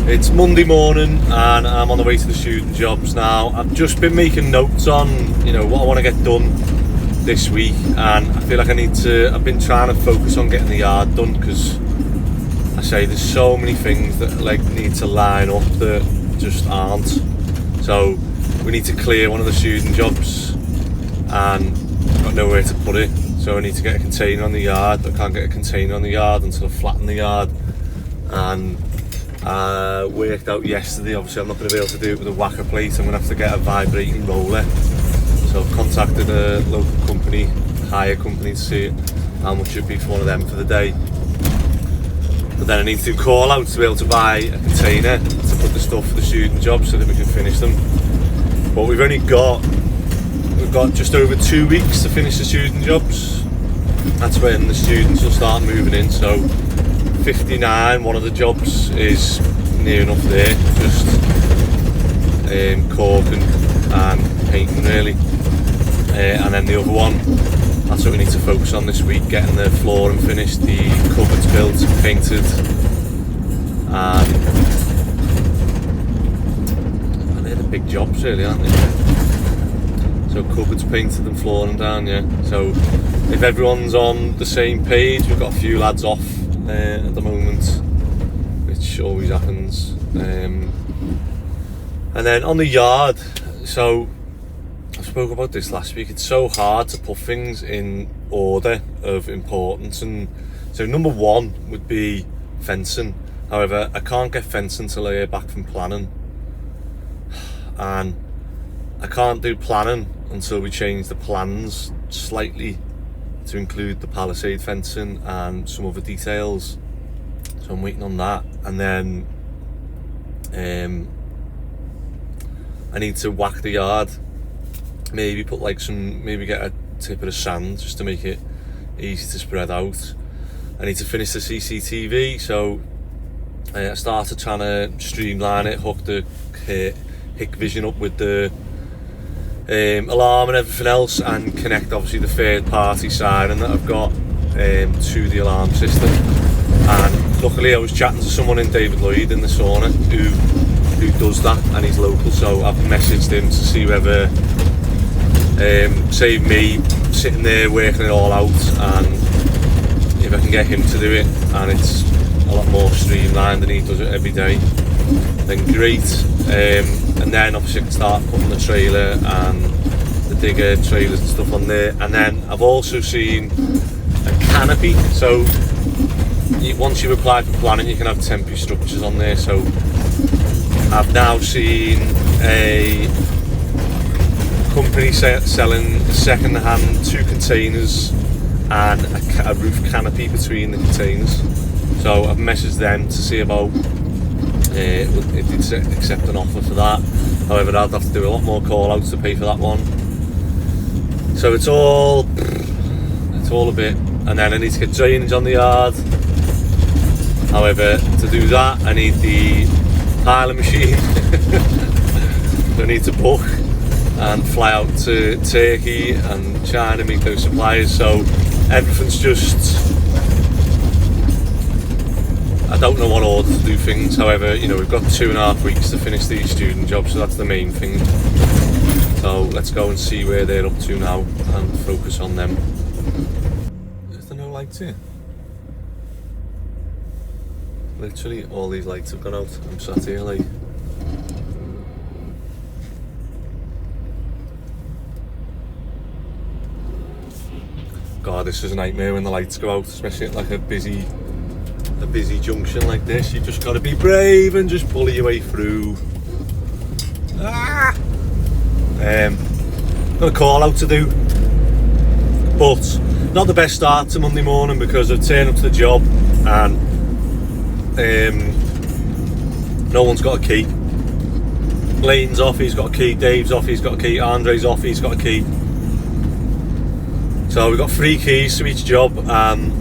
It's Monday morning and I'm on the way to the student jobs now. I've just been making notes on, what I want to get done this week, and I feel like I've been trying to focus on getting the yard done, because I say there's so many things that need to line up that just aren't. So we need to clear one of the student jobs and I've got nowhere to put it. So I need to get a container on the yard, but I can't get a container on the yard until I flatten the yard. And worked out yesterday, obviously I'm not going to be able to do it with a whacker plate. I'm going to have to get a vibrating roller. So I've contacted a local company, a hire company, to see how much it would be for one of them for the day. But then I need to do call outs to be able to buy a container to put the stuff for the student jobs so that we can finish them. But we've got just over 2 weeks to finish the student jobs. That's when the students will start moving in. So 59, one of the jobs is near enough there, just caulking and painting really, and then the other one, that's what we need to focus on this week, getting the flooring finished, the cupboards built, painted, and they're the big jobs really, aren't they? So cupboards painted and flooring down, yeah. So if everyone's on the same page, we've got a few lads off at the moment, which always happens, and then on the yard, so I spoke about this last week, it's so hard to put things in order of importance, and so number one would be fencing. However, I can't get fencing till I hear back from planning, and I can't do planning until we change the plans slightly to include the palisade fencing and some other details. So I'm waiting on that, and then I need to whack the yard, maybe put maybe get a tip of sand just to make it easy to spread out. I need to finish the CCTV, so I started trying to streamline it, hook the Hikvision up with the alarm and everything else, and connect obviously the third party siren that I've got to the alarm system. And luckily I was chatting to someone in David Lloyd in the sauna who does that, and he's local, so I've messaged him to see whether save me sitting there working it all out, and if I can get him to do it and it's a lot more streamlined and he does it every day, then great. And then obviously I can start putting the trailer and the digger trailers and stuff on there. And then I've also seen a canopy, so once you've applied for planning you can have temporary structures on there. So I've now seen a company selling second-hand 2 containers and a roof canopy between the containers. So I've messaged them to see about if they'd accept an offer for that. However, I'd have to do a lot more call outs to pay for that one. So it's all a bit, and then I need to get drainage on the yard. However, to do that I need the piling machine. So I need to book and fly out to Turkey and China, meet those suppliers. So everything's just, I don't know what order to do things. However, we've got 2.5 weeks to finish these student jobs, so that's the main thing. So let's go and see where they're up to now and focus on them. Is there no lights here? Literally all these lights have gone out. I'm sat here like... God, this is a nightmare when the lights go out, especially at a busy junction like this. You've just got to be brave and just bully your way through. Got a call out to do, but not the best start to Monday morning, because I've turned up to the job and no one's got a key. Lane's off, he's got a key. Dave's off, he's got a key. Andre's off, he's got a key. So we've got 3 keys to each job, and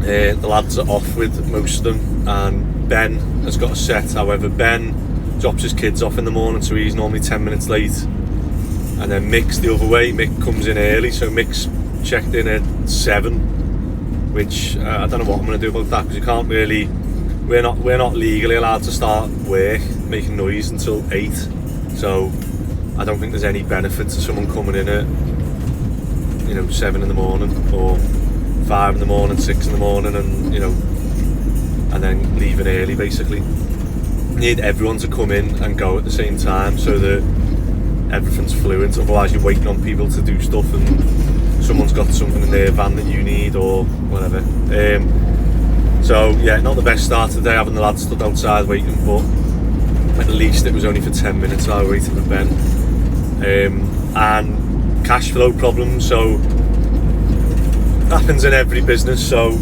the lads are off with most of them, and Ben has got a set. However, Ben drops his kids off in the morning, so he's normally 10 minutes late. And then Mick's the other way. Mick comes in early, so Mick's checked in at 7, which I don't know what I'm going to do about that, because you can't really we're not legally allowed to start work making noise until 8, so I don't think there's any benefit to someone coming in at 7 in the morning or 5 in the morning, 6 in the morning, and and then leaving early. Basically, you need everyone to come in and go at the same time so that everything's fluent. Otherwise, you're waiting on people to do stuff, and someone's got something in their van that you need or whatever. So yeah, not the best start of the day having the lads stood outside waiting, but at least it was only for 10 minutes I was waiting for Ben. And cash flow problems, so happens in every business. So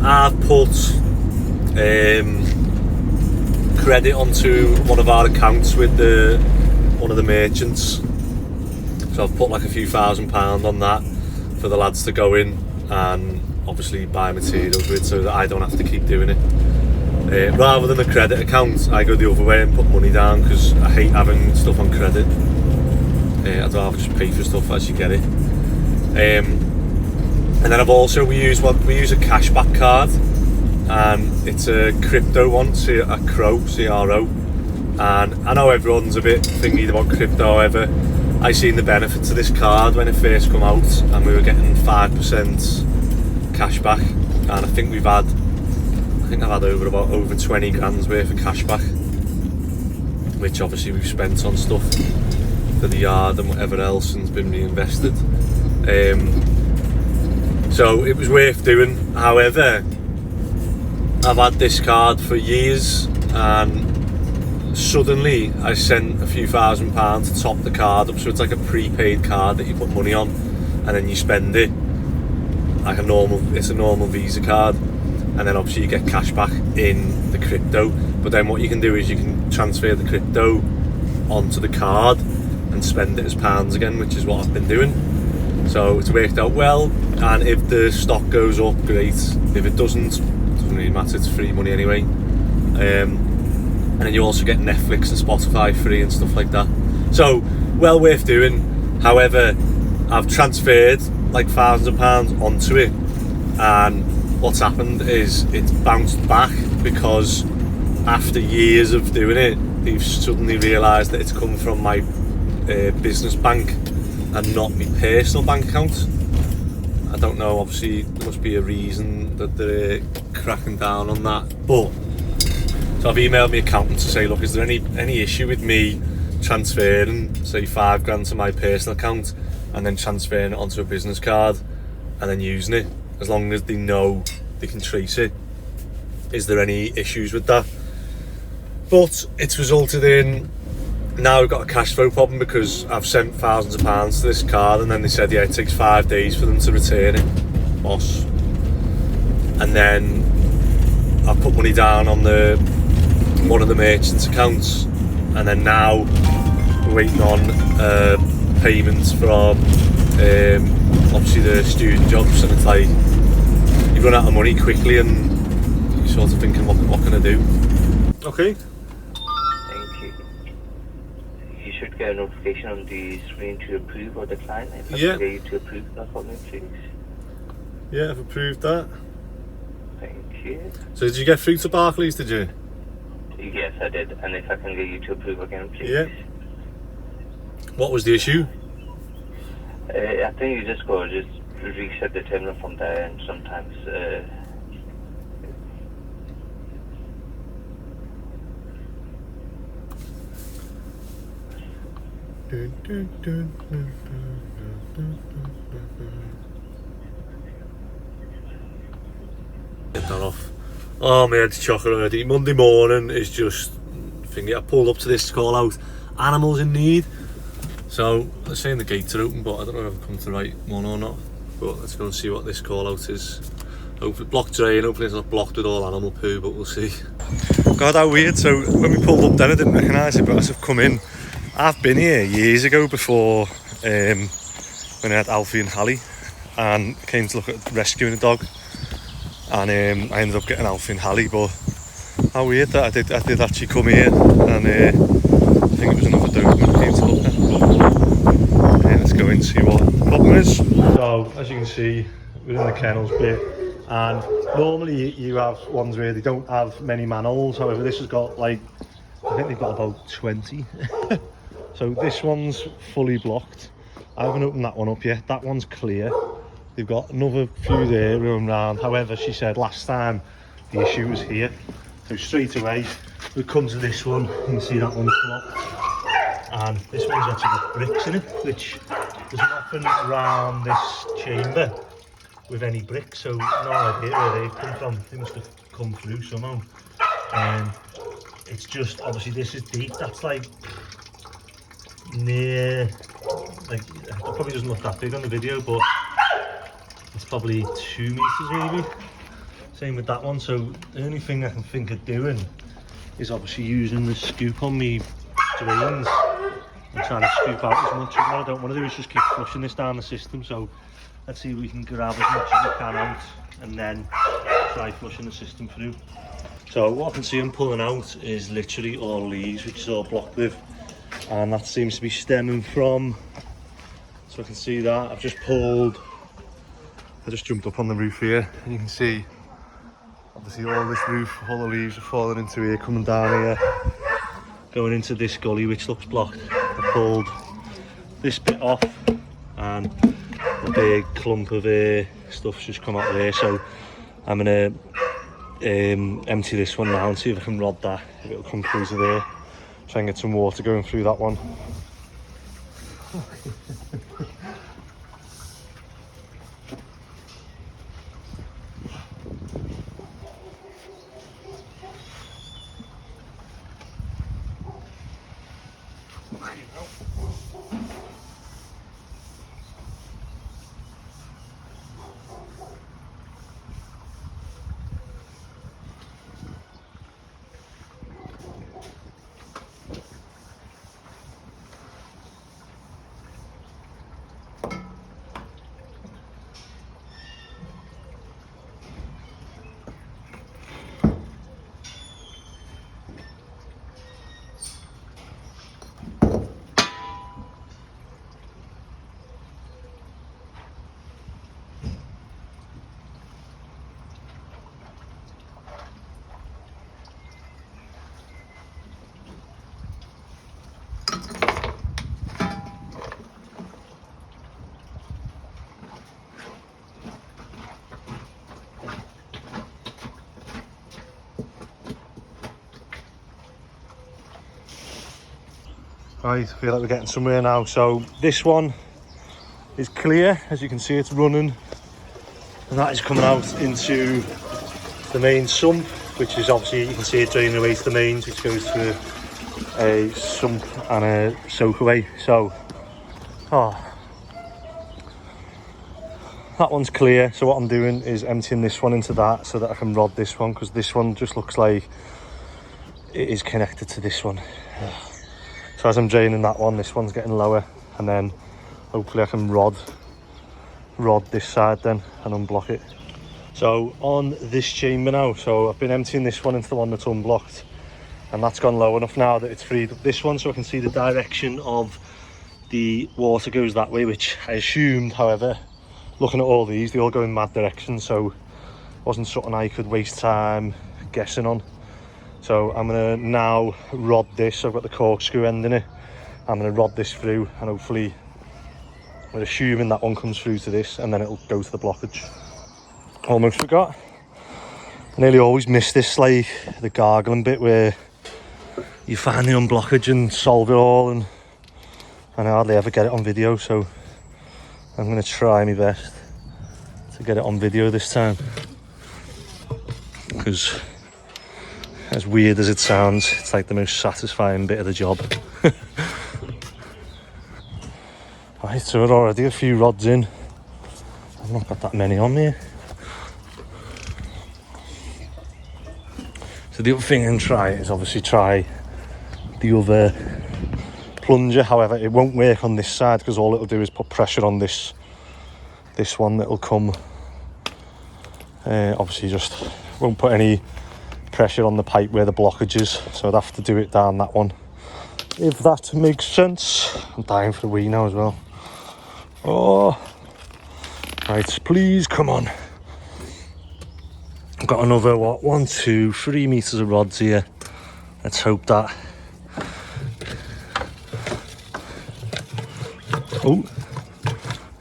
I've put credit onto one of our accounts with one of the merchants. So I've put like a few £1,000 on that for the lads to go in and obviously buy materials with, so that I don't have to keep doing it. Rather than a credit account, I go the other way and put money down, because I hate having stuff on credit. I'd rather just pay for stuff as you get it. And then we use a cashback card, and it's a crypto one, CRO. And I know everyone's a bit thingy about crypto, however, I seen the benefits of this card when it first come out, and we were getting 5% cashback, and I think I've had over 20 grand's worth of cashback, which obviously we've spent on stuff for the yard and whatever else, and's been reinvested. So it was worth doing. However, I've had this card for years, and suddenly I sent a few £1,000 to top the card up, so it's like a prepaid card that you put money on and then you spend it like it's a normal Visa card, and then obviously you get cash back in the crypto. But then what you can do is you can transfer the crypto onto the card and spend it as pounds again, which is what I've been doing. So it's worked out well, and if the stock goes up, great. If it doesn't really matter, it's free money anyway. And then you also get Netflix and Spotify free and stuff like that. So well worth doing. However, I've transferred like thousands of pounds onto it, and what's happened is it's bounced back, because after years of doing it, they've suddenly realised that it's come from my business bank and not my personal bank account. I don't know, obviously there must be a reason that they're cracking down on that, but so I've emailed my accountant to say, look, is there any issue with me transferring say 5 grand to my personal account and then transferring it onto a business card and then using it, as long as they know they can trace it? Is there any issues with that? But it's resulted in, now we've got a cash flow problem, because I've sent thousands of pounds to this card, and then they said, yeah, it takes 5 days for them to return it, boss. And then I've put money down on one of the merchants' accounts, and then now we're waiting on payments from obviously the student jobs, and it's like you run out of money quickly, and you're sort of thinking, what can I do? Okay. Thank you. You should get a notification on the screen to approve or decline. If I can get you to approve that for me, please. Yeah, I've approved that. Thank you. So did you get through to Barclays, did you? Yes, I did. And if I can get you to approve again, please. Yeah. What was the issue? I think you just reset the terminal from there, and sometimes Get that off. Oh, my head's chocolate already. Monday morning is just thingy. I pulled up to this call out, animals in need. So they're saying the gates are open, but I don't know if I've come to the right one or not. But let's go and see what this call out is. Hopefully blocked drain, hopefully it's not blocked with all animal poo, but we'll see. God, how weird. So when we pulled up then, I didn't recognise it, but as I've come in, I've been here years ago before, when I had Alfie and Hallie, and came to look at rescuing a dog, and I ended up getting Alfie and Hallie. But how weird that I did actually come here, and I think it was another Doberman came to look at. Let's go and see what the problem is. So as you can see, we're in the kennels bit. And normally you have ones where they don't have many manholes, however this has got like, I think they've got about 20. So this one's fully blocked. I haven't opened that one up yet, that one's clear. They've got another few there going round, however she said last time the issue was here. So straight away we come to this one, you can see that one's blocked. And this one's actually got bricks in it, which there's nothing around this chamber with any bricks, so no idea where they've come from. They must have come through somehow. It's just, obviously this is deep, that's like near, like, it probably doesn't look that big on the video, but it's probably 2 meters maybe. Same with that one, so the only thing I can think of doing is obviously using the scoop on me drains and trying to scoop out as much. What I don't want to do is just keep flushing this down the system, so let's see if we can grab as much as we can out and then try flushing the system through. So what I can see I'm pulling out is literally all leaves, which is all blocked with, and that seems to be stemming from, so I can see that I've just pulled, I just jumped up on the roof here and you can see obviously all this roof, all the leaves are falling into here, coming down here, going into this gully which looks blocked. I pulled this bit off and a big clump of stuff's just come out there, so I'm gonna empty this one now and see if I can rod that, if it'll come through to there. Try and get some water going through that one. Right, I feel like we're getting somewhere now. So this one is clear, as you can see it's running, and that is coming out into the main sump, which is obviously, you can see it draining away to the mains, which goes to a sump and a soak away. So that one's clear, so what I'm doing is emptying this one into that so that I can rod this one, because this one just looks like it is connected to this one. So as I'm draining that one, this one's getting lower, and then hopefully I can rod this side then and unblock it. So on this chamber now, so I've been emptying this one into the one that's unblocked, and that's gone low enough now that it's freed up this one, so I can see the direction of the water goes that way, which I assumed, however, looking at all these, they all go in mad directions, so it wasn't something I could waste time guessing on. So I'm gonna now rod this. I've got the corkscrew end in it. I'm gonna rod this through, and hopefully, we're assuming that one comes through to this, and then it'll go to the blockage. Almost forgot. I nearly always miss this, like the gargling bit where you find the unblockage and solve it all, and I hardly ever get it on video, so I'm gonna try my best to get it on video this time, because as weird as it sounds, it's like the most satisfying bit of the job. Right, so we're already a few rods in. I've not got that many on me. So the other thing I can try is obviously try the other plunger. However, it won't work on this side because all it'll do is put pressure on this one that'll come. Obviously just won't put any pressure on the pipe where the blockage is, so I'd have to do it down that one, if that makes sense. I'm dying for a wee now as well. Oh, right, please come on. I've got another, what, 1, 2, 3 metres of rods here. Let's hope that... Oh,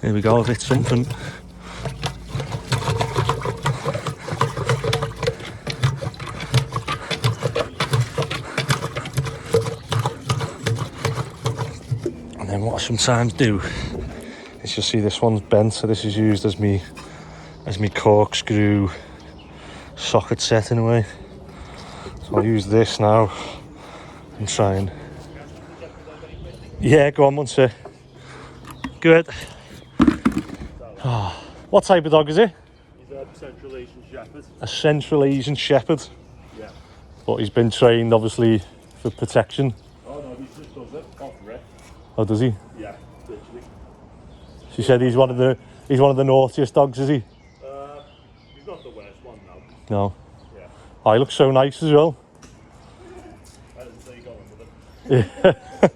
here we go, I've hit something. And then what I sometimes do is, you'll see this one's bent, so this is used as me corkscrew socket set in a way. So I'll use this now and try and... Yeah, go on, one sec. Good. Oh. What type of dog is he? He's a Central Asian Shepherd. A Central Asian Shepherd? Yeah. But he's been trained, obviously, for protection. Oh no, he just does it off rip. Oh, does he? Yeah, literally. She said he's one of the naughtiest dogs, is he? He's not the worst one now. No. Yeah. Oh, he looks so nice as well. I didn't say going with him. Yeah.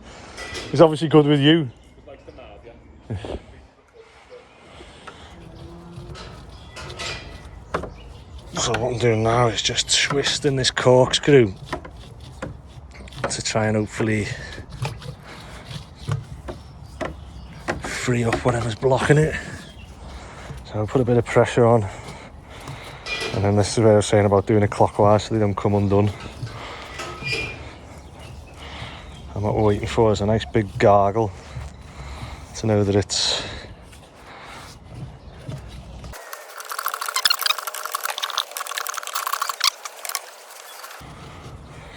He's obviously good with you. Just like the mad, yeah. So what I'm doing now is just twisting this corkscrew to try and hopefully free up whatever's blocking it. So I'll put a bit of pressure on, and then this is where I was saying about doing it clockwise so they don't come undone. And what we're waiting for is a nice big gargle to know that it's...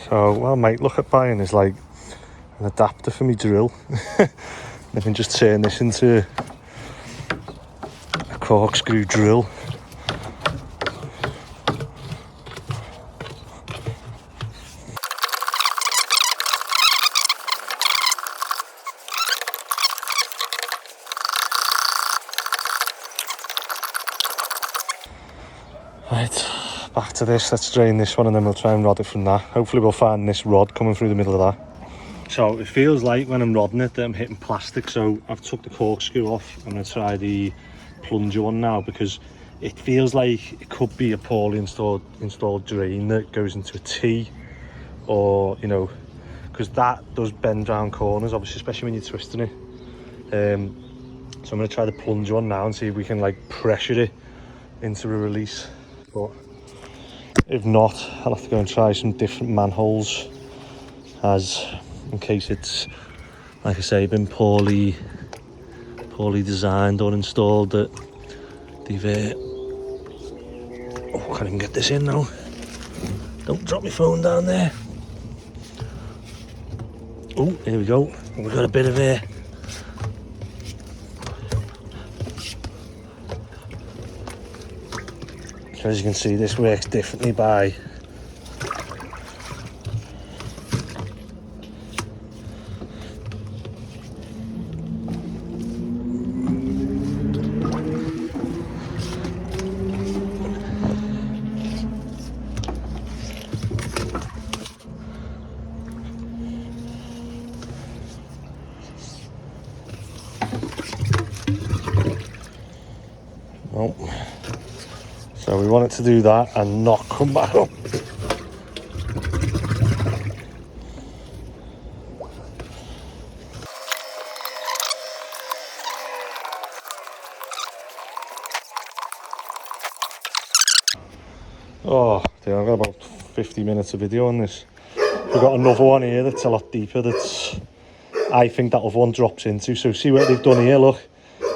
So what I might look at buying is like an adapter for me drill. I can just turn this into a corkscrew drill. Right, back to this. Let's drain this one and then we'll try and rod it from that. Hopefully we'll find this rod coming through the middle of that. So it feels like when I'm rodding it that I'm hitting plastic, so I've took the corkscrew off. I'm going to try the plunger one now because it feels like it could be a poorly installed drain that goes into a T, or, you know, because that does bend round corners, obviously, especially when you're twisting it. So I'm going to try the plunger one now and see if we can like pressure it into a release. But if not, I'll have to go and try some different manholes, as in case it's, like I say, been poorly designed or installed, that they've oh, I can't even get this in now. Don't drop my phone down there. Oh, here we go. We've got a bit of air. So as you can see, this works differently by so we want it to do that and not come back up. Oh dear, I've got about 50 minutes of video on this. We've got another one here that's a lot deeper, that's, I think that other one drops into. So see what they've done here, look.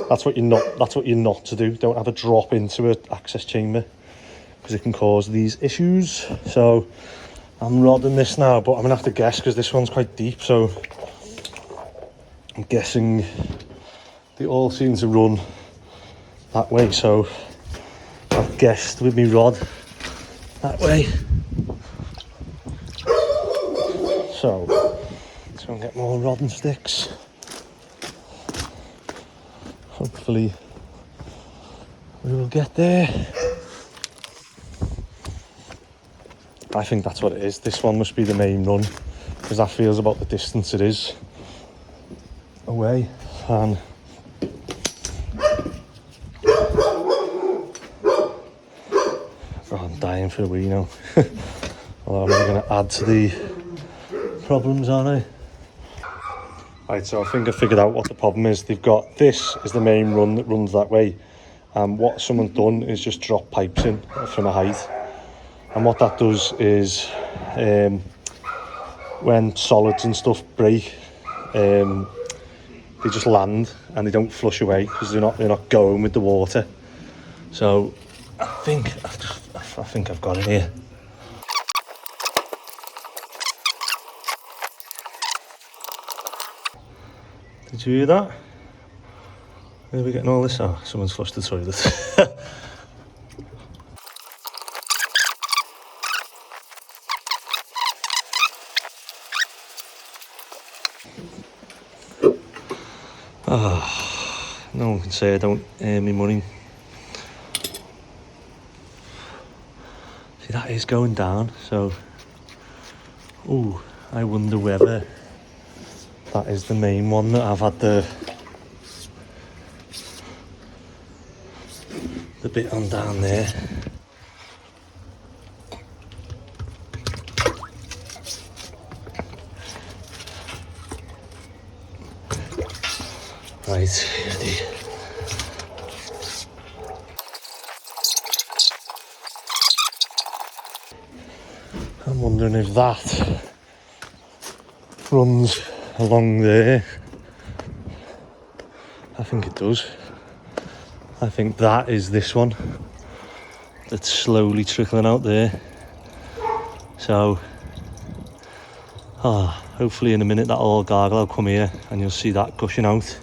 That's what you're not to do. Don't have a drop into an access chamber, because it can cause these issues. So I'm rodding this now, but I'm gonna have to guess because this one's quite deep. So I'm guessing they all seem to run that way. So I've guessed with me rod that way. So let's go and get more rod and sticks. Hopefully we will get there. I think that's what it is. This one must be the main run, because that feels about the distance it is away. And God, I'm dying. going for a wee now. Although I'm going to add to the problems, aren't I? Right, so I think I figured out what the problem is. They've got, this is the main run that runs that way. And what someone's done is just drop pipes in from a height. And what that does is, when solids and stuff break, they just land and they don't flush away because they're not going with the water. So I think I've got it here. Did you hear that? Where are we getting all this? Oh, someone's flushed the toilet. No one can say I don't earn me money. See, that is going down, so... Ooh, I wonder whether that is the main one that I've had the bit on down there. Right, ready. I'm wondering if that runs along there. I think it does. I think that is this one that's slowly trickling out there. So, hopefully in a minute that'll all gargle. I'll come here and you'll see that gushing out.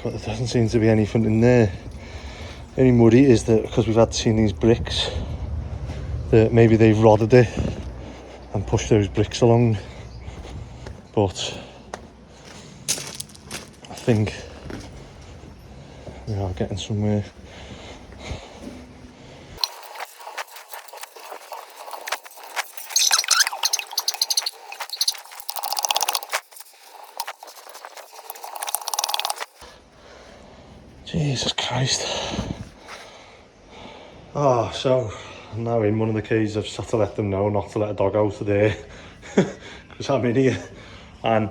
But there doesn't seem to be anything in there. Any muddy is that because we've had seen these bricks, that maybe they've rodded it and pushed those bricks along. But I think we are getting somewhere. Jesus Christ. So I'm now in one of the cages. I've just had to let them know not to let a dog out today because I'm in here. And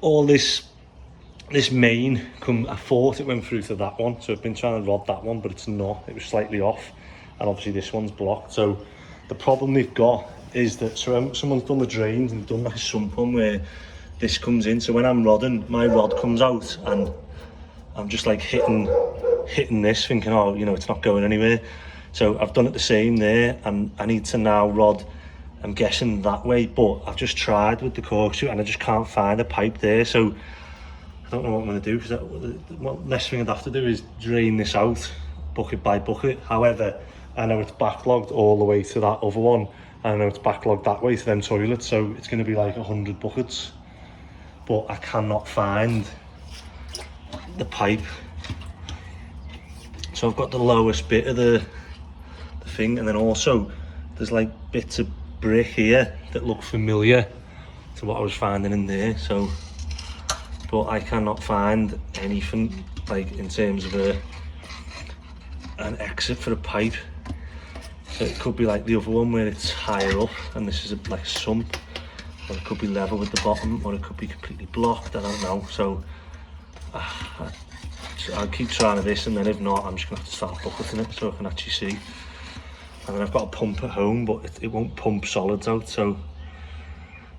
all this main I thought it went through to that one, so I've been trying to rod that one, but it's not. It was slightly off, and obviously this one's blocked. So the problem they've got is that someone's done the drains and done like a sump on where this comes in. So when I'm rodding, my rod comes out and I'm just like hitting this, thinking, oh, you know, it's not going anywhere. So I've done it the same there, and I need to now rod, I'm guessing that way, but I've just tried with the corkscrew and I just can't find a pipe there. So I don't know what I'm going to do, because the next thing I'd have to do is drain this out bucket by bucket. However, I know it's backlogged all the way to that other one, and I know it's backlogged that way to them toilets, so it's going to be like 100 buckets. But I cannot find the pipe. So I've got the lowest bit of the thing, and then also there's like bits of brick here that look familiar to what I was finding in there. So, but I cannot find anything like in terms of an exit for a pipe. So it could be like the other one where it's higher up and this is like a sump, or it could be level with the bottom, or it could be completely blocked. I don't know. So I'll keep trying this, and then if not, I'm just gonna have to start bucketing it so I can actually see. And then I've got a pump at home, but it won't pump solids out, so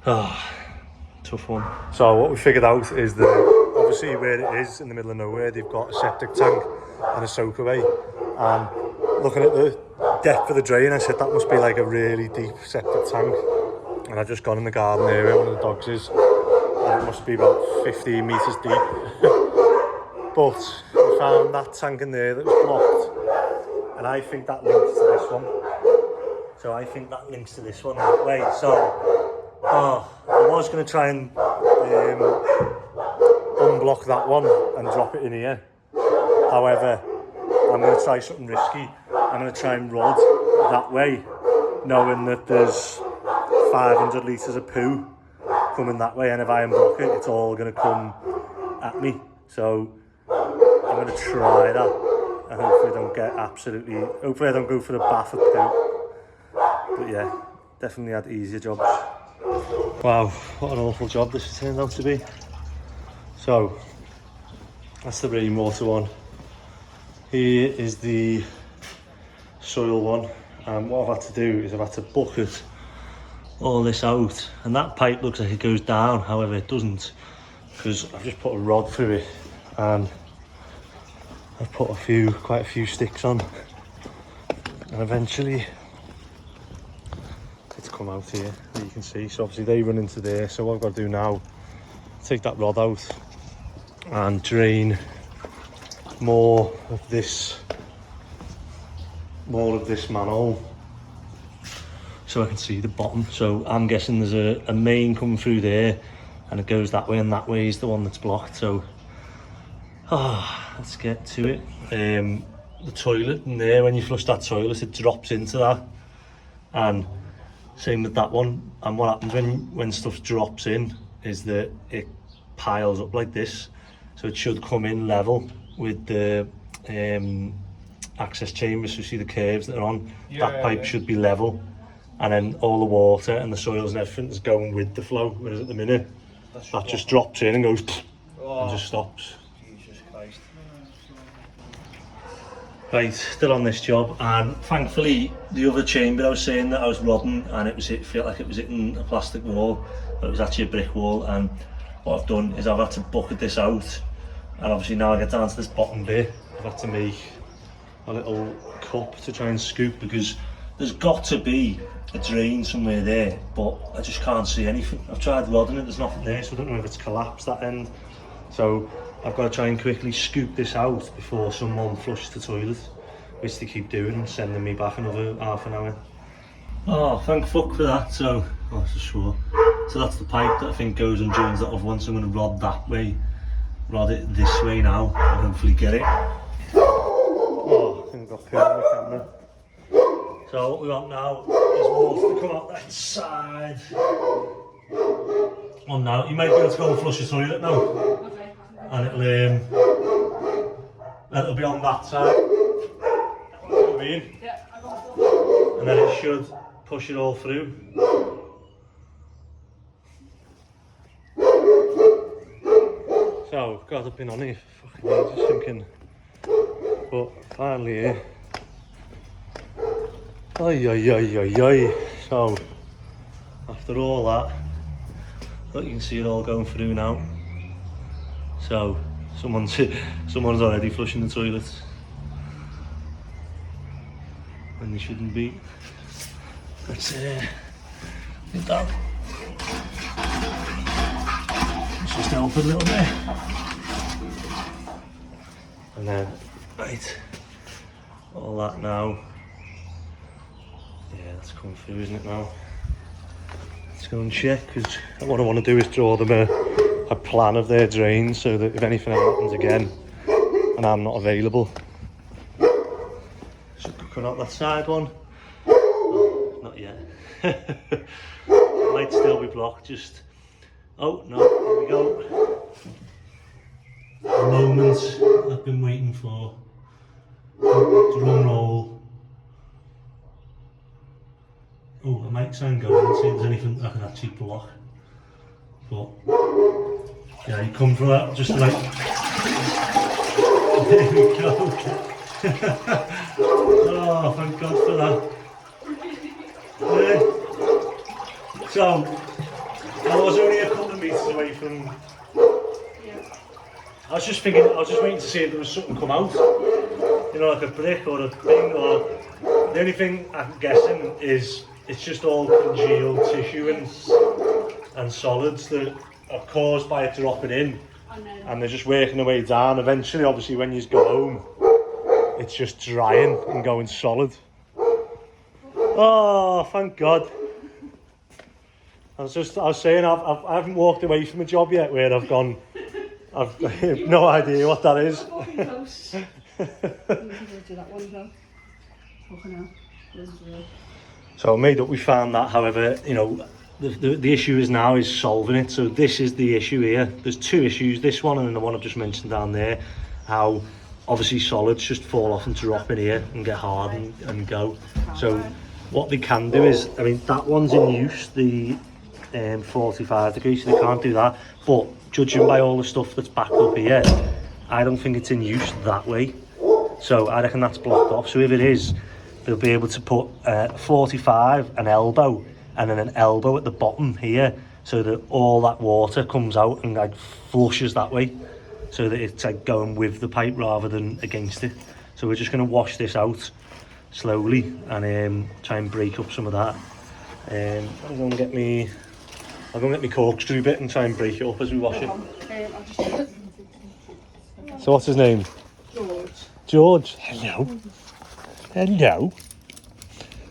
tough one. So what we figured out is that obviously where it is in the middle of nowhere, they've got a septic tank and a soakaway. And looking at the depth of the drain, I said that must be like a really deep septic tank. And I've just gone in the garden area where one of the dogs is, and it must be about 15 metres deep. But we found that tank in there that was blocked, and I think that links to this one. So I think that links to this one that way. So I was going to try and unblock that one and drop it in here. However, I'm going to try something risky. I'm going to try and rod that way, knowing that there's 500 litres of poo coming that way, and if I unblock it, it's all going to come at me. So I'm going to try that, and hopefully I don't go for the bath of poo. But yeah, definitely had easier jobs. Wow, what an awful job this has turned out to be. So, that's the rainwater one. Here is the soil one. And what I've had to do is I've had to bucket all this out. And that pipe looks like it goes down, however it doesn't. Because I've just put a rod through it and I've put quite a few sticks on. And eventually it's come out here, as you can see. So obviously they run into there. So what I've got to do now, take that rod out and drain more of this manhole so I can see the bottom. So I'm guessing there's a main coming through there and it goes that way, and that way is the one that's blocked. So let's get to it. The toilet in there, when you flush that toilet, it drops into that, and same with that one. And what happens when stuff drops in is that it piles up like this, so it should come in level with the access chambers. So you see the curves that are on, that pipe should be level, and then all the water and the soils and everything is going with the flow, whereas at the minute that just drops in and goes and just stops. Jesus Christ. Right, still on this job, and thankfully the other chamber I was saying that I was rodding, and it felt like it was hitting a plastic wall, but it was actually a brick wall. And what I've done is I've had to bucket this out, and obviously now I get down to this bottom bit, I've had to make a little cup to try and scoop, because there's got to be a drain somewhere there, but I just can't see anything. I've tried rodding it, there's nothing there, so I don't know if it's collapsed that end. So I've got to try and quickly scoop this out before someone flushes the toilet, which they keep doing and sending me back another half an hour. Oh, thank fuck for that. So, that's a sure. So that's the pipe that I think goes and joins that other one, so I'm going to rod that way, rod it this way now, and hopefully get it. Oh, I think I've got poo on the camera. So what we want now is water to come out that side. On now, you might be able to go and flush the toilet now. Okay. And it'll be on that side. You know what I mean? Yeah, I got it. And then it should push it all through. So, God, I've been on here for fucking ages thinking, but finally here. So, after all that, look, you can see it all going through now. So, someone's already flushing the toilets when they shouldn't be. Let's get that. Let's just help it a little bit. And then, right, all that now. Yeah, that's coming through, isn't it now? Let's go and check, because what I want to do is draw them a plan of their drains, so that if anything ever happens again and I'm not available. Should cut out that side one. Oh, not yet. It might still be blocked, just... Oh, no, here we go. The moment I've been waiting for. Drum roll. Oh, I might try and go and see if there's anything I can actually block. But, yeah, you come from that just like... There we go. Oh, thank God for that. So, I was only a couple of metres away from... I was just waiting to see if there was something come out. You know, like a brick or a thing, or... The only thing I'm guessing is it's just all congealed tissue and solids that are caused by it dropping in. And they're just working their way down. Eventually, obviously, when you go home, it's just drying and going solid. Oh, thank God. I was saying, I haven't walked away from a job yet where I've gone, I've no idea what that is. So I made up, we found that, however, you know, the issue is now is solving it. So this is the issue here. There's two issues, this one and the one I've just mentioned down there, how obviously solids just fall off and drop in here and get hard and go. So What they can do is, I mean, that one's in use, the 45 degrees, so they can't do that. But judging by all the stuff that's backed up here, I don't think it's in use that way. So I reckon that's blocked off. So if it is, they'll be able to put 45, an elbow, and then an elbow at the bottom here, so that all that water comes out and like flushes that way, so that it's like going with the pipe rather than against it. So we're just going to wash this out slowly and try and break up some of that. I'll go and get me corkscrew bit and try and break it up as we wash it. So what's his name? George. Hello. Hello.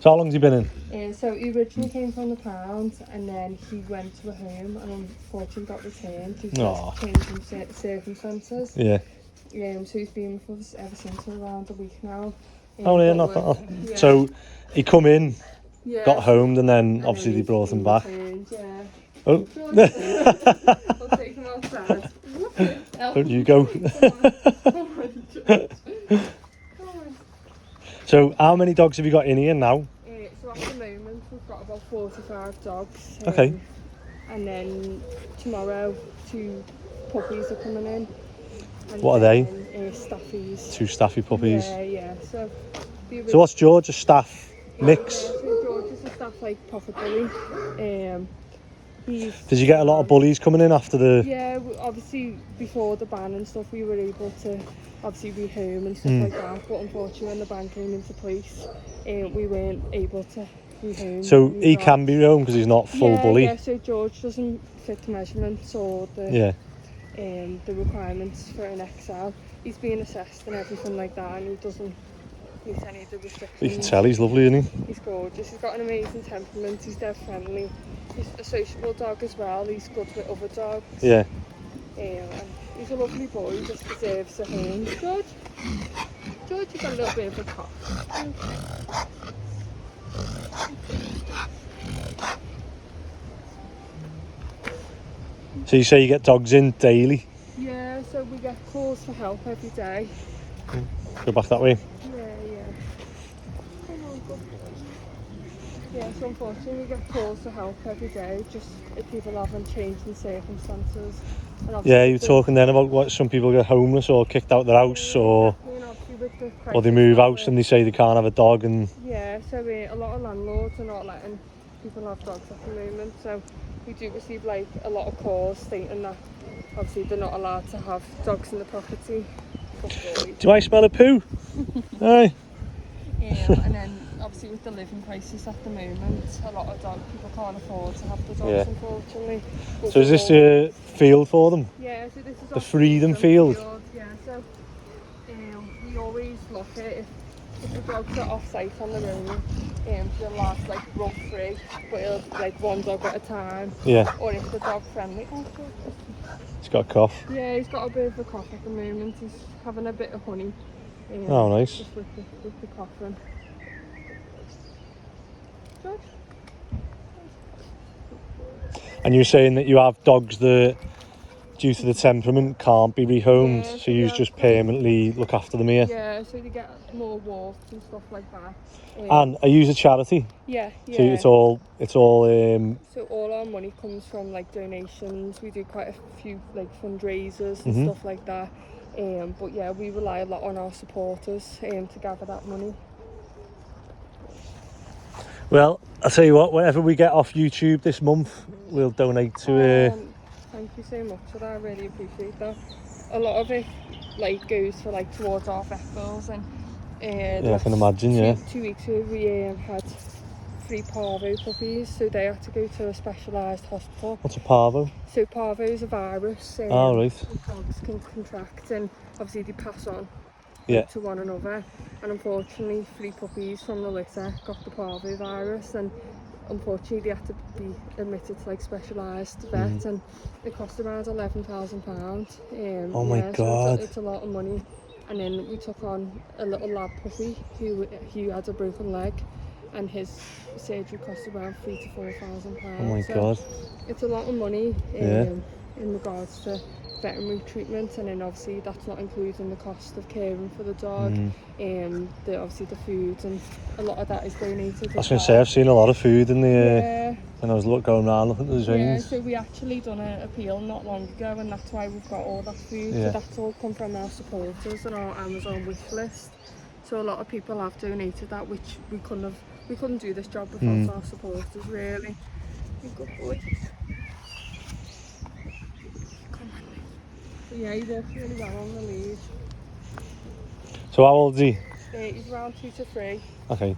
So how long's he been in? So he originally came from the pound and then he went to a home and unfortunately got returned due to changing circumstances. Yeah. So he's been with us ever since, for around a week now. Oh yeah, not that. Yeah. So he come in, got homed, and then obviously they brought him back. Returned, yeah. Oh. We'll take him outside. Don't you go. So how many dogs have you got in here now? So at the moment we've got about 45 dogs. Okay. And then tomorrow 2 puppies are coming in. And what are they? Staffies. 2 staffy puppies. Yeah. So what's George? A staff mix? Yeah, so George is a staff like pocket bully. Did you get a lot of bullies coming in after the... Yeah, obviously before the ban and stuff we were able to obviously rehome and stuff like that, but unfortunately when the ban came into place we weren't able to rehome. So he can be rehomed because he's not full bully? Yeah, so George doesn't fit the measurements or the requirements for an XL. He's being assessed and everything like that and he doesn't meet any of the restrictions. You can tell he's lovely, isn't he? He's gorgeous, he's got an amazing temperament, he's dead friendly. He's a sociable dog as well, he's good with other dogs. Yeah. And he's a lovely boy, he just deserves a home. George, you've got a little bit of a cough. So you say you get dogs in daily? Yeah, so we get calls for help every day. Go back that way. Yeah, so unfortunately we get calls for help every day, just if people haven't changed in circumstances. And yeah, you were talking then about what some people get homeless or kicked out their house or they move house and they say they can't have a dog and... Yeah, so a lot of landlords are not letting people have dogs at the moment, so we do receive like a lot of calls stating that obviously they're not allowed to have dogs in the property. Do I smell a poo? Aye. And then obviously with the living prices at the moment, a lot of people can't afford to have the dogs, unfortunately. But so is this a field for them? Yeah, so this is the freedom field. Yeah, so we always look at if the dogs are off site on their own, they'll last like rough free, but it'll like one dog at a time. Yeah. Or if the dog friendly. He's got a cough. Yeah, he's got a bit of a cough at the moment. He's having a bit of honey. Oh, nice. Just with the coughing. George? And you're saying that you have dogs that, due to the temperament, can't be rehomed, so you just permanently look after them here? Yeah, so you get more walks and stuff like that. And I use a charity? Yeah. So it's all so all our money comes from like donations. We do quite a few like fundraisers and stuff like that. But yeah, we rely a lot on our supporters to gather that money. Well, I'll tell you what, whatever we get off YouTube this month, we'll donate to... Thank you so much for that, I really appreciate that. A lot of it like goes for like towards our vet bills and yeah, I can imagine, 2 weeks ago we had 3 parvo puppies, so they had to go to a specialised hospital. What's a parvo? So parvo is a virus right. dogs can contract and obviously they pass on to one another, and unfortunately 3 puppies from the litter got the parvo virus and unfortunately they had to be admitted to like specialised vet and it cost around £11,000. Oh my god. So it's a lot of money. And then we took on a little lab puppy who had a broken leg and his surgery cost around £3,000 to £4,000. Oh my god. It's a lot of money in regards to veterinary treatment, and then obviously that's not including the cost of caring for the dog, obviously the food, and a lot of that is donated. I was going to say, I've seen a lot of food in the when I was going around looking at the drains. Yeah, so we actually done an appeal not long ago, and that's why we've got all that food. Yeah. So that's all come from our supporters and our Amazon wish list. So a lot of people have donated that, which we couldn't do this job without our supporters, really. You're a good boy. Come on. But yeah, he works really well on the lead. So how old is he? He's around 2 to 3. Okay.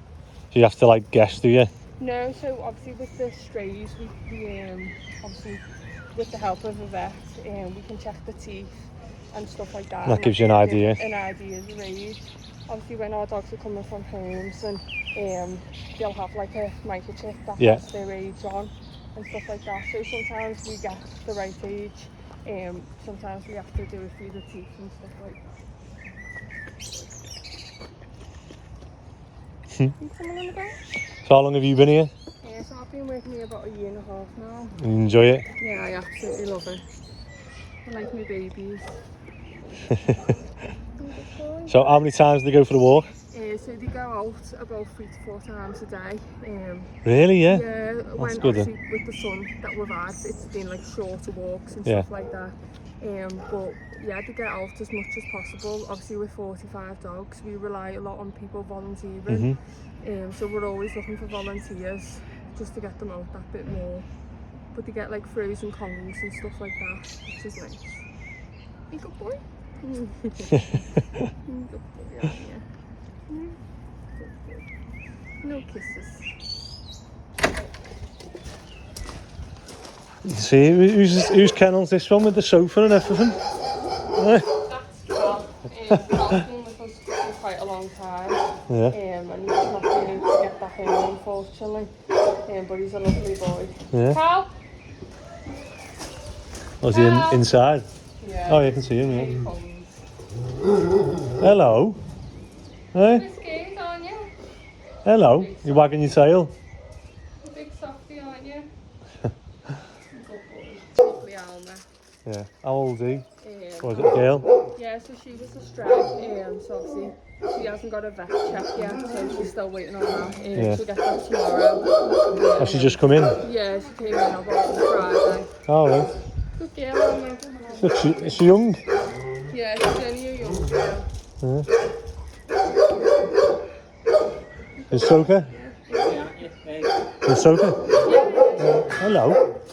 So you have to like guess, do you? No, so obviously with the strays, we obviously with the help of a vet, we can check the teeth and stuff like that. And that gives you an idea. An idea of the age. Obviously when our dogs are coming from homes, and they'll have like a microchip that has their age on and stuff like that. So sometimes we get the right age, sometimes we have to do it through the teeth and stuff like that. You coming on the bed? So how long have you been here? Yeah, so I've been working here about 1.5 years now. You enjoy it? Yeah, I absolutely love it. I like my babies. So how many times do they go for the walk? So they go out about 3 to 4 times a day. Really? Yeah. Yeah, when good, obviously with the sun that we've had, it's been like shorter walks and stuff like that. But yeah, they get out as much as possible. Obviously with 45 dogs, we rely a lot on people volunteering. So we're always looking for volunteers just to get them out that bit more. But they get like frozen Kongs and stuff like that, which is nice. You good boy? Good boy, aren't you? No kisses. You see, whose kennel's this one with the sofa and everything? That's Carl. Carl's been with us for quite a long time. And he's not been able to get that home, unfortunately. But he's a lovely boy. Yeah. Carl? Was he inside? Yeah. Oh, you can see him, yeah. Hello. Hey? You're scared, aren't you? Hello. You're wagging your tail. You're a big softie, aren't you? Lovely Alma. Yeah. How old is he? Or is it a Um, girl? yeah, so she was a stray, so obviously she hasn't got a vet check yet, so she's still waiting on that. She'll get that tomorrow. Oh, she just come in? Yeah, she came in about Friday. Oh, right. Good girl, Alma. Look, is she young? Yeah, she's only a young girl. Yeah. Is Soka? Is Soka? Hello.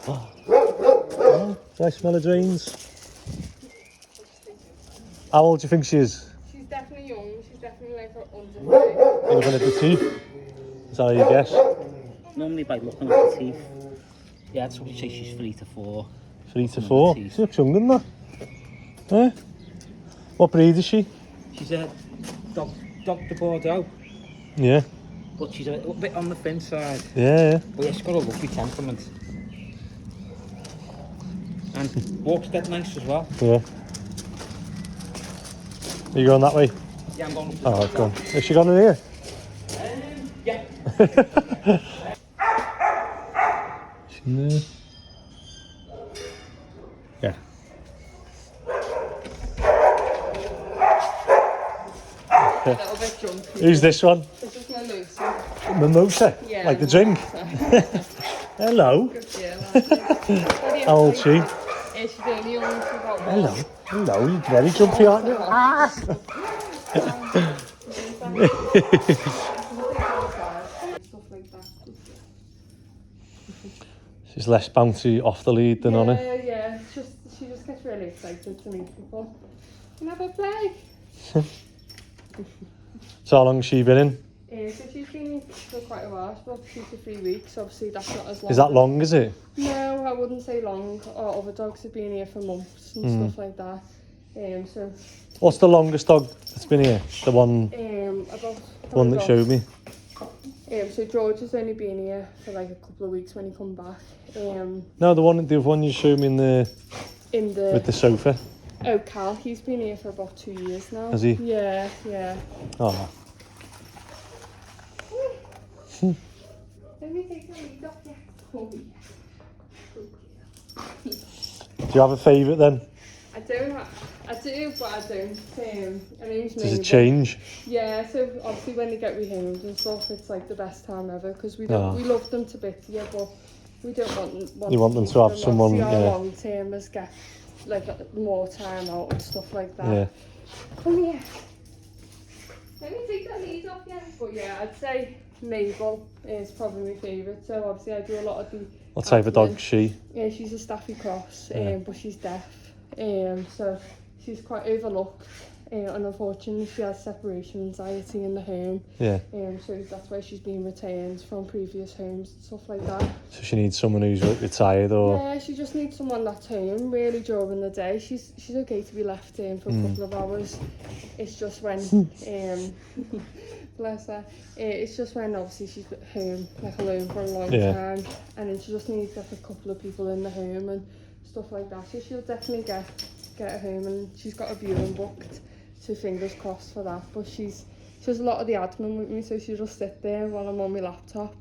Oh, do I smell of drains? How old do you think she is? She's definitely young. She's definitely like under 30. You're looking at the teeth? Is that how you guess? Normally by looking at the teeth. Yeah, I'd probably say she's 3 to 4. 3 to 4? She looks younger than that. Eh? What breed is she? She's a dog de Bordeaux, Yeah. but she's a little bit on the thin side. Yeah. But yeah, she's got a lovely temperament. And walks dead nice as well. Yeah. Are you going that way? Yeah, I'm going up the Oh, go on. Has she gone in here? Yeah. She in there? Yeah. A little bit jumpy. Who's this one? This is my Lucy. Mimosa? Yeah, Like the drink? Hello. Good girl. How old is she? She's only young. She's about Hello. Hello. You're very jumpy, aren't you? Ah! Stuff like that. She's less bouncy off the lead than on it. Yeah. She just gets really excited to meet people. Can I have a play? So how long has she been in? So she's been in for quite a while, about 2 to 3 weeks. Obviously that's not as long. Is that long, is it? No, I wouldn't say long. Our other dogs have been here for months and stuff like that. So What's the longest dog that's been here? The one, about the one that showed me? so George has only been here for like a couple of weeks when he come back. No, the other one you showed me with the sofa. Oh, Carl, he's been here for about 2 years now. Has he? Yeah. Oh. Let me take the lead off, yeah. Oh, yeah. Do you have a favourite then? I I do, but I don't. I mean, Does it change? Yeah, so obviously when they get rehomed and stuff, it's like the best time ever because we don't, we love them to bits, yeah, but we don't want you want them to have someone, our long termers get like more time out and stuff like that. Yeah. Come here. Let me take that lead off, yeah. But yeah, I'd say Mabel is probably my favourite. So obviously I do a lot of the. What type of dog is she? Yeah, she's a Staffy Cross, but she's deaf. So she's quite overlooked. And unfortunately she has separation anxiety in the home. Yeah. So that's why she's been returned from previous homes and stuff like that. So she needs someone who's retired, or? Yeah, she just needs someone that's home really during the day. She's okay to be left in for a couple of hours. It's just when bless her. It's just when obviously she's at home, like alone for a long time, and then she just needs like a couple of people in the home and stuff like that. So she'll definitely get her home, and she's got a viewing booked. So fingers crossed for that. But she does a lot of the admin with me, so she'll just sit there while I'm on my laptop,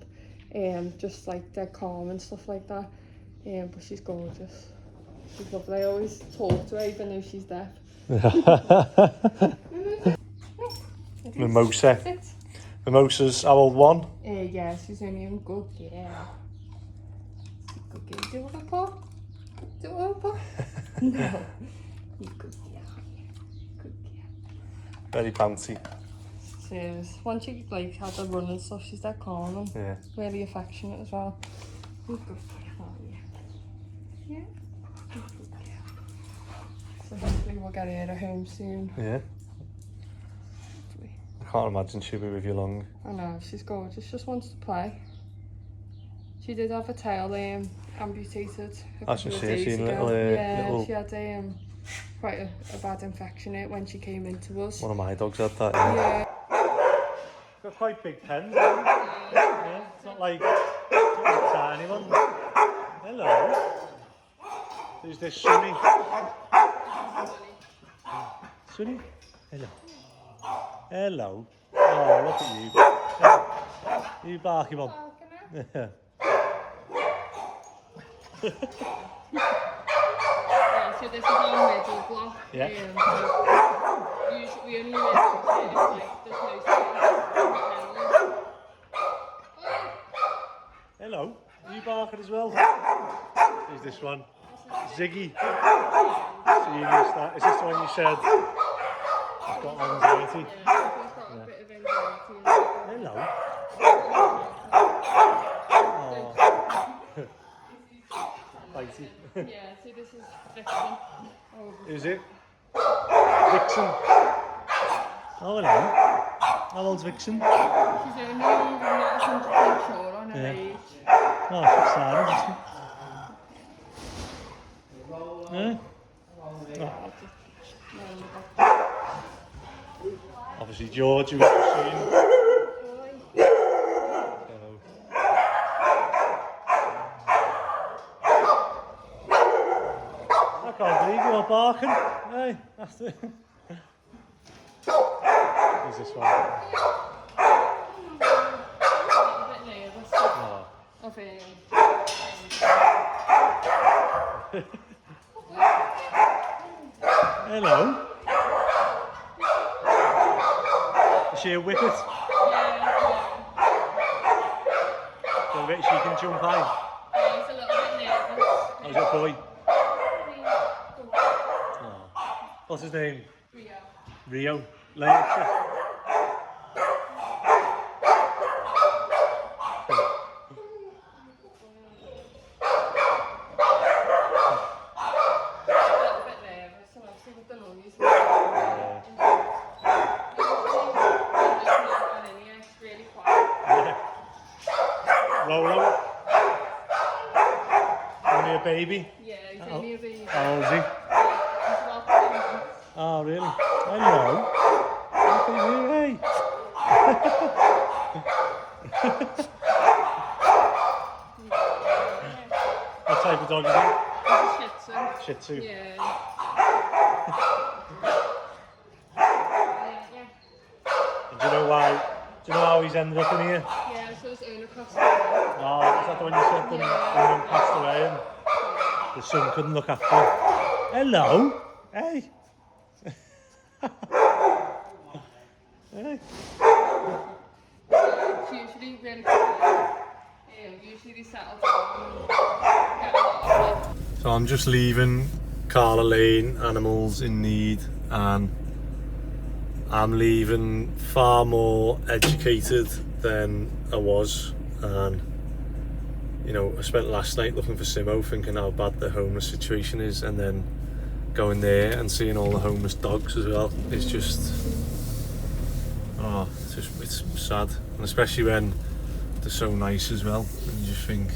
just like dead calm and stuff like that. But she's gorgeous. She's lovely. I always talk to her even though she's deaf. Mimosa. Mimosa's how old? 1? Yeah, she's only in good. Yeah. Good girl. Do it, Papa. Do it, Papa. No. You good girl. Very bouncy. She is. Once she like had the run and stuff, she's that calm and really affectionate as well. Good girl, aren't you? Yeah. Good girl. So hopefully we'll get her home soon. Yeah. I can't imagine she'll be with you long. I know, she's gorgeous. She just wants to play. She did have her tail amputated a couple of days ago. She had quite a bad infection when she came into us. One of my dogs had that. Yeah. Got quite big pens. Yeah. It's not like a tiny one. Hello. Who's this, Sunny? Sunny? Hello. Hello. Oh, look at you. You barky one. Yeah. So this is our middle block. Yeah. Usually we only live like there's no space. Hello. Are you barking as well? Who's this one? Ziggy. So is this the one you said has got anxiety? Yeah, he's got a bit of anxiety. Hello. Bitey. Yeah, so this is Vixen. Is it? Vixen. Oh, hello. How old's Vixen? She's only not 100% sure on her age. Oh, she's sad, isn't she? Yeah? Oh. Obviously George, who was seeing. I can't believe you're barking. Hey, that's it. Who's this one? A bit nervous of him. Hello. Is she a whippet? Yeah. So I bet she can jump high. He's a little bit nervous. How's your boy? Oh. What's his name? Rio. Later. Rolo. Only a baby? Yeah, he's only a baby. How old is he? He's about 10 months. Oh, really? Hello. Look at you, hey. What type of dog is it? He's a Shih Tzu. Shih Tzu. Yeah. And do you know why? Do you know how he's ended up in here? Yeah, so his owner passed away. Oh, is that the one you said when he passed away and the son couldn't look after him? Hello. Hey. It's usually really quiet. Usually they settle down and get a lot of it. So I'm just leaving Carla Lane Animals in Need, and I'm leaving far more educated than I was. And you know, I spent last night looking for Simo, thinking how bad the homeless situation is, and then going there and seeing all the homeless dogs as well. It's just, it's sad, and especially when they're so nice as well, and you just think.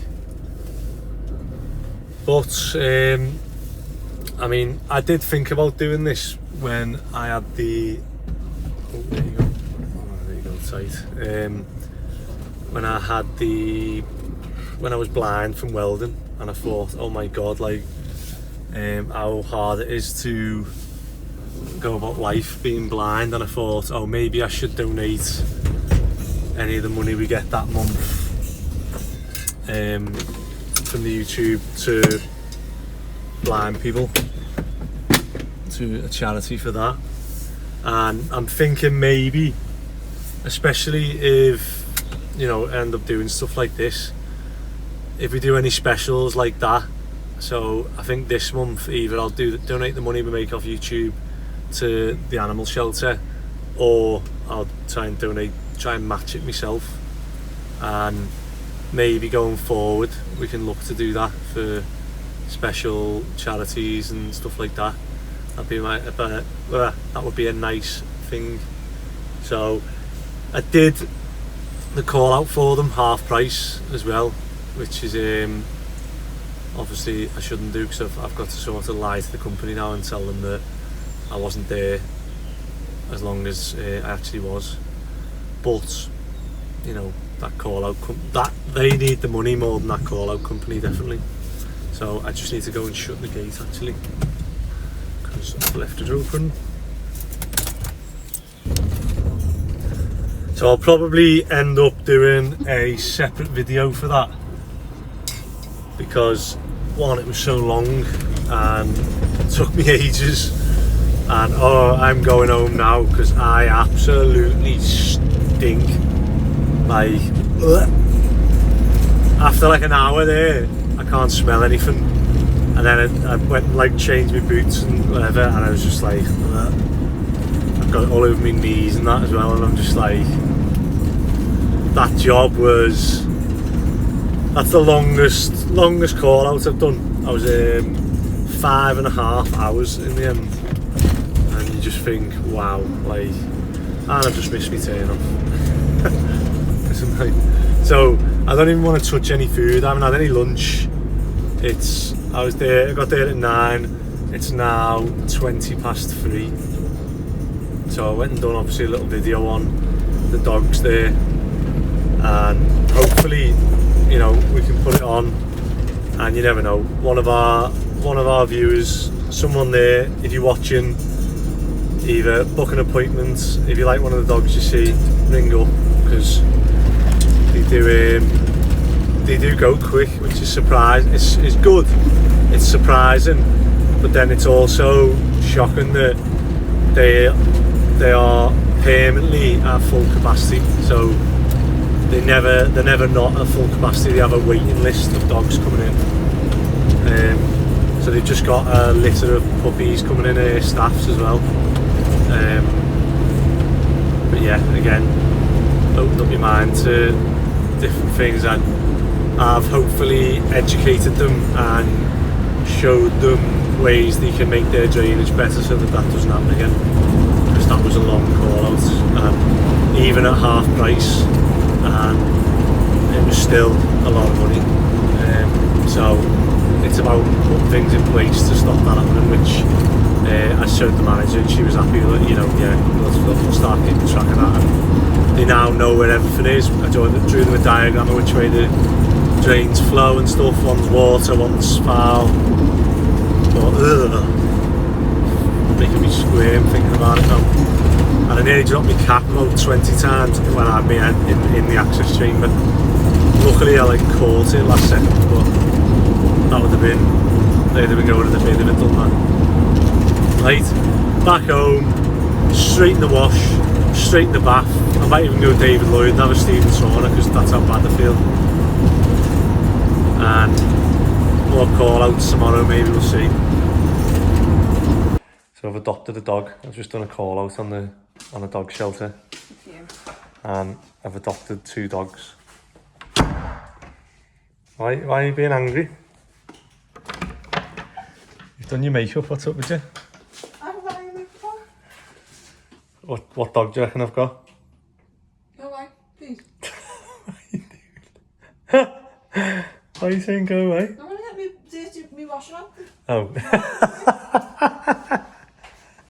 But I mean, I did think about doing this when I had the. Oh, there you go. Oh, there you go, tight. When I was blind from welding, and I thought, oh my god, like how hard it is to go about life being blind, and I thought, oh, maybe I should donate any of the money we get that month from the YouTube to blind people, to a charity for that. And I'm thinking maybe, especially if, you know, end up doing stuff like this, if we do any specials like that. So I think this month either I'll donate the money we make off YouTube to the animal shelter, or I'll try and match it myself. And maybe going forward we can look to do that for special charities and stuff like that. That would be a nice thing. So I did the call out for them half price as well, which is obviously I shouldn't do, because I've got to sort of lie to the company now and tell them that I wasn't there as long as I actually was. But you know, that call out that they need the money more than that call out company, definitely. So I just need to go and shut the gate actually, because I've left it open. So I'll probably end up doing a separate video for that, because one, it was so long and it took me ages, and I'm going home now because I absolutely stink. Like after like an hour there, I can't smell anything, and then I went and like changed my boots and whatever, and I was just like, I've got it all over my knees and that as well, and I'm just like, that job was, that's the longest call out I've done. I was 5.5 hours in the end, and you just think, wow, like, and I've just missed my turn off. So I don't even want to touch any food. I haven't had any lunch. I got there at 9. It's now 3:20. So I went and done obviously a little video on the dogs there, and hopefully, you know, we can put it on, and you never know, one of our viewers, someone there, if you're watching, either book an appointment. If you like one of the dogs you see, ring up, because they do go quick, which is surprising. It's good, it's surprising, but then it's also shocking that they are permanently at full capacity. So they're never not at full capacity. They have a waiting list of dogs coming in. So they've just got a litter of puppies coming in, staffs as well. But yeah, again, opened up your mind to different things, and I've hopefully educated them and showed them ways they can make their drainage better, so that doesn't happen again, because that was a long call out, and even at half price, and it was still a lot of money. So it's about putting things in place to stop that happening, which I showed the manager, and she was happy that, you know, yeah, we'll start keeping track of that, and they now know where everything is. I drew them a diagram of which way the drains flow and stuff. One's water, one's foul. But making me squirm thinking about it now. And I nearly dropped my cap about 20 times when I had my head in the access chamber. Luckily I like caught it last second, but that would have been, they'd have been going in the bin if I'd done that. Right, back home, straight in the wash, straight in the bath. I might even go David Lloyd and have a steam sauna because that's how bad I feel. And more call outs tomorrow, maybe we'll see. So I've adopted a dog. I've just done a call out on a dog shelter. And I've adopted 2 dogs. Why are you being angry? You've done your makeup, what's up with you? I haven't got any makeup on. What dog do you reckon I've got? Go away, please. Why are you saying go away? I'm gonna get me washing on. Oh.